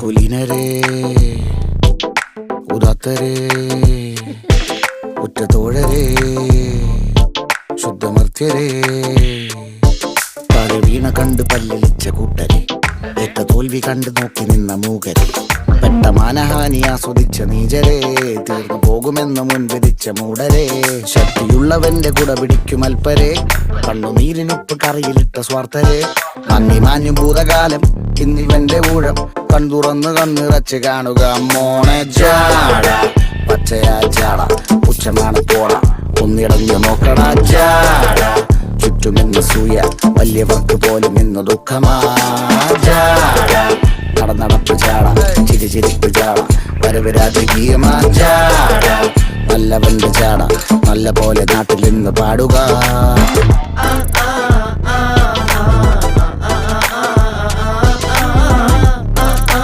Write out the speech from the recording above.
കുലീനരേ ഉദാത്തരേ ഉറ്റതോഴരേ ശുദ്ധമർത്യരേ താഴെ വീണ കണ്ട് പല്ലിളിച്ച കൂട്ടരെ ഏറ്റ തോൽവി കണ്ട് നോക്കി നിന്ന മൂകരെ പെട്ട മാനഹാനി ആസ്വദിച്ച നീചരെ തീർന്നു പോകുമെന്ന് മുൻവിധിച്ച മൂടരെ ശക്തിയുള്ളവന്റെ കുട പിടിക്കും അൽപ്പരെ കണ്ണുനീരിനുപ്പ് കറിയിലിട്ട സ്വാർത്ഥരെ നന്ദി മാഞ്ഞു ഭൂതകാലം ഇന്നിവന്റെ ഊഴം കൺതുറന്ന് കണ്ണിറച്ച് കാണുക മോണെ ജാട പച്ചയാ ജാട പുച്ഛമാണ് പോട ഒന്നിടഞ്ഞു നോക്കണ ജാട ചുറ്റുമെന്ന് സൂയ വലിയവർക്ക് പോലും ഇന്ന് ദുഃഖമാ ജാട നടപ്പ് ചാട ചിരിപ്പ് ചാട വരവ് രാജകീയമാ ജാട നല്ലവന്റെ ചാട നല്ല പോലെ നാട്ടിൽ നിന്ന് പാടുക